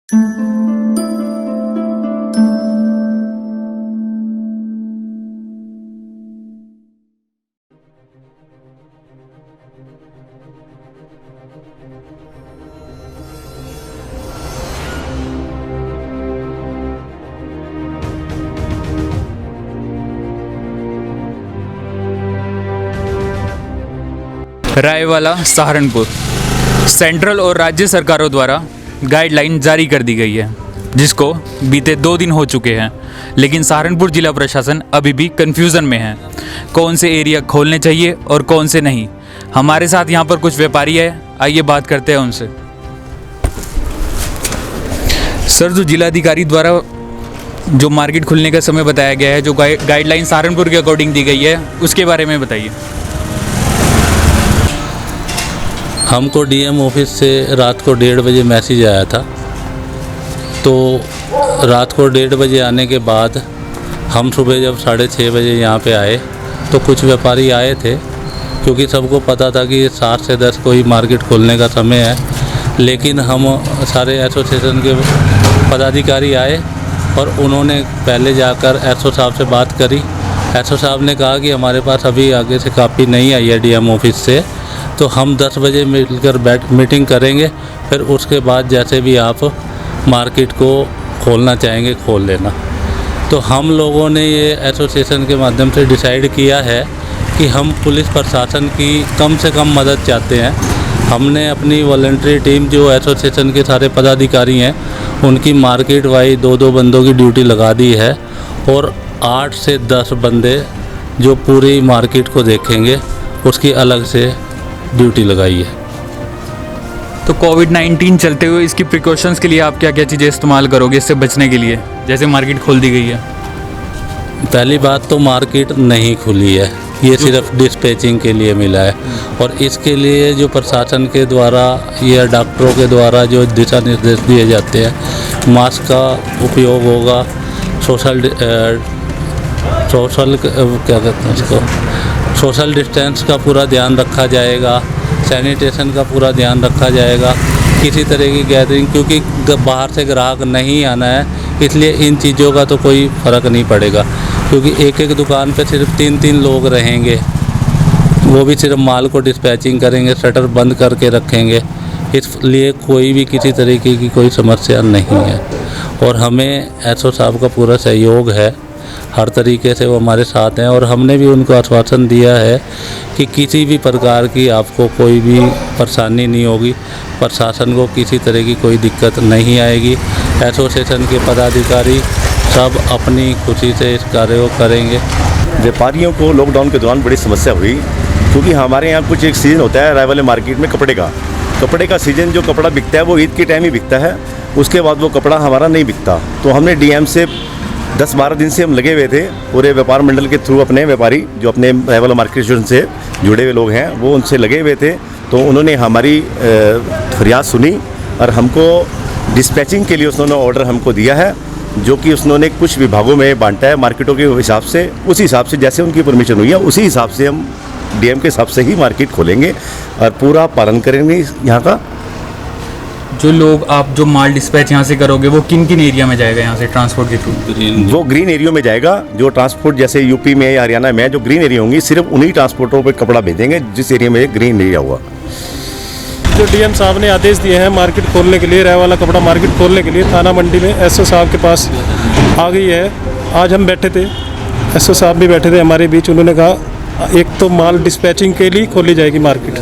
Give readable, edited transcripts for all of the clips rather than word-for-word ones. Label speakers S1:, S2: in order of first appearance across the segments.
S1: Raiwala Saharanpur central और राज्य सरकारों द्वारा गाइडलाइन जारी कर दी गई है, जिसको बीते 2 दिन हो चुके हैं, लेकिन सहारनपुर जिला प्रशासन अभी भी कन्फ्यूज़न में है कौन से एरिया खोलने चाहिए और कौन से नहीं। हमारे साथ यहाँ पर कुछ व्यापारी है, आइए बात करते हैं उनसे। सर, जो जिलाधिकारी द्वारा जो मार्केट खुलने का समय बताया गया है, जो गाइडलाइन सहारनपुर के अकॉर्डिंग दी गई है, उसके बारे में बताइए।
S2: हमको डीएम ऑफिस से रात को 1:30 बजे मैसेज आया था। तो रात को 1:30 बजे आने के बाद हम सुबह जब 6:30 बजे यहाँ पे आए तो कुछ व्यापारी आए थे, क्योंकि सबको पता था कि 7 से 10 को ही मार्केट खोलने का समय है। लेकिन हम सारे एसोसिएशन के पदाधिकारी आए और उन्होंने पहले जाकर एसओ साहब से बात करी। एसओ साहब ने कहा कि हमारे पास अभी आगे से कापी नहीं आई है डीएम ऑफिस से, तो हम 10 बजे मिलकर मीटिंग करेंगे, फिर उसके बाद जैसे भी आप मार्केट को खोलना चाहेंगे खोल लेना। तो हम लोगों ने ये एसोसिएशन के माध्यम से डिसाइड किया है कि हम पुलिस प्रशासन की कम से कम मदद चाहते हैं। हमने अपनी वॉलंटरी टीम, जो एसोसिएशन के सारे पदाधिकारी हैं, उनकी मार्केट वाइज 2-2 बंदों की ड्यूटी लगा दी है और 8 से 10 बंदे जो पूरी मार्केट को देखेंगे उसकी अलग से ड्यूटी लगाई है।
S1: तो कोविड-19 चलते हुए इसकी प्रिकॉशंस के लिए आप क्या क्या चीज़ें इस्तेमाल करोगे इससे बचने के लिए, जैसे मार्केट खोल दी गई है?
S2: पहली बात तो मार्केट नहीं खुली है, ये सिर्फ डिस्पैचिंग के लिए मिला है। और इसके लिए जो प्रशासन के द्वारा या डॉक्टरों के द्वारा जो दिशा निर्देश दिए जाते हैं, मास्क का उपयोग होगा, सोशल क्या कहते हैं उसको, सोशल डिस्टेंस का पूरा ध्यान रखा जाएगा, सैनिटेशन का पूरा ध्यान रखा जाएगा, किसी तरह की गैदरिंग, क्योंकि बाहर से ग्राहक नहीं आना है, इसलिए इन चीज़ों का तो कोई फ़र्क नहीं पड़ेगा। क्योंकि एक दुकान पे सिर्फ 3-3 लोग रहेंगे, वो भी सिर्फ माल को डिस्पैचिंग करेंगे, शटर बंद करके रखेंगे, इसलिए कोई भी किसी तरीके की कोई समस्या नहीं है। और हमें एसओ साहब का पूरा सहयोग है, हर तरीके से वो हमारे साथ हैं। और हमने भी उनको आश्वासन दिया है कि किसी भी प्रकार की आपको कोई भी परेशानी नहीं होगी, प्रशासन को किसी तरह की कोई दिक्कत नहीं आएगी। एसोसिएशन के पदाधिकारी सब अपनी खुशी से इस कार्य को करेंगे।
S3: व्यापारियों को लॉकडाउन के दौरान बड़ी समस्या हुई, क्योंकि हमारे यहाँ कुछ एक सीज़न होता है रायवाला मार्केट में कपड़े का सीज़न, जो कपड़ा बिकता है वो ईद के टाइम ही बिकता है, उसके बाद वो कपड़ा हमारा नहीं बिकता। तो हमने डीएम से 10-12 दिन से हम लगे हुए थे, पूरे व्यापार मंडल के थ्रू, अपने व्यापारी जो अपने रायवाला मार्केट से जुड़े हुए लोग हैं वो उनसे लगे हुए थे। तो उन्होंने हमारी फरियाद सुनी और हमको डिस्पैचिंग के लिए उन्होंने ऑर्डर हमको दिया है, जो कि उन्होंने कुछ विभागों में बांटा है मार्केटों के हिसाब से। उसी हिसाब से जैसे उनकी परमिशन हुई है उसी हिसाब से हम डीएम के हिसाब से ही मार्केट खोलेंगे और पूरा पालन करेंगे यहाँ का।
S1: जो लोग आप जो माल डिस्पैच यहाँ से करोगे वो किन किन एरिया में जाएगा यहाँ से ट्रांसपोर्ट के थ्रू?
S3: वो ग्रीन एरिया में जाएगा। जो ट्रांसपोर्ट जैसे यूपी में या हरियाणा में जो ग्रीन एरिया होंगी, सिर्फ उन्हीं ट्रांसपोर्टरों पे कपड़ा भेजेंगे जिस एरिया में ग्रीन एरिया हुआ।
S4: जो डीएम साहब ने आदेश दिए हैं मार्केट खोलने के लिए, रायवाला कपड़ा मार्केट खोलने के लिए, थाना मंडी में एसओ साहब के पास आ गई है। आज हम बैठे थे, एसओ साहब भी बैठे थे हमारे बीच। उन्होंने कहा एक तो माल डिस्पैचिंग के लिए खोली जाएगी मार्केट,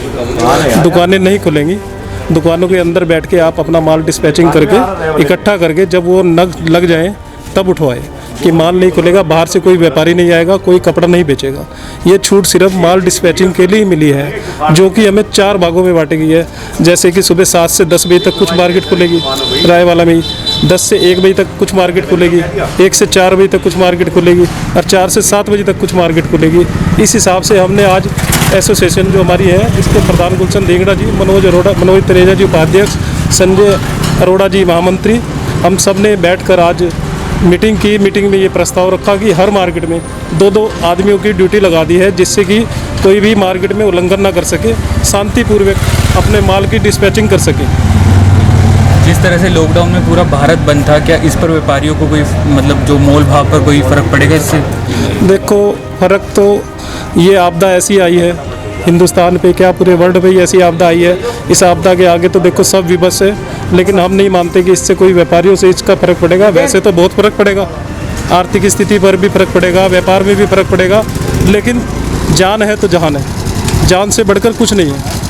S4: दुकानें नहीं खुलेंगी। दुकानों के अंदर बैठ के आप अपना माल डिस्पैचिंग करके इकट्ठा करके जब वो नग लग जाए तब उठवाए, कि माल नहीं खुलेगा, बाहर से कोई व्यापारी नहीं आएगा, कोई कपड़ा नहीं बेचेगा। ये छूट सिर्फ माल डिस्पैचिंग के लिए ही मिली है, जो कि हमें 4 भागों में बांटी गई है। जैसे कि सुबह 7 से 10 बजे तक कुछ मार्केट खुलेगी रायवाला में, 10 से 1 बजे तक कुछ मार्केट खुलेगी, 1 से 4 बजे तक कुछ मार्केट खुलेगी और 4 से 7 बजे तक कुछ मार्केट खुलेगी। इस हिसाब से हमने आज एसोसिएशन जो हमारी है, जिसके प्रधान गुलशन देंगड़ा जी, मनोज तरेजा जी उपाध्यक्ष, संजय अरोड़ा जी महामंत्री, हम सब ने बैठकर आज मीटिंग की। मीटिंग में ये प्रस्ताव रखा कि हर मार्केट में 2-2 आदमियों की ड्यूटी लगा दी है, जिससे कि कोई भी मार्केट में उल्लंघन ना कर सके, शांतिपूर्वक अपने माल की डिस्पैचिंग कर सके।
S1: जिस तरह से लॉकडाउन में पूरा भारत बंद था, क्या इस पर व्यापारियों को कोई मतलब जो मोल भाव पर कोई फ़र्क पड़ेगा इससे?
S4: देखो फ़र्क तो, ये आपदा ऐसी आई है हिंदुस्तान पे, क्या पूरे वर्ल्ड पे ही ऐसी आपदा आई है। इस आपदा के आगे तो देखो सब विवश है, लेकिन हम नहीं मानते कि इससे कोई व्यापारियों से इसका फ़र्क पड़ेगा। वैसे तो बहुत फ़र्क पड़ेगा, आर्थिक स्थिति पर भी फ़र्क पड़ेगा, व्यापार में भी फ़र्क पड़ेगा, लेकिन जान है तो जहान है, जान से बढ़कर कुछ नहीं है।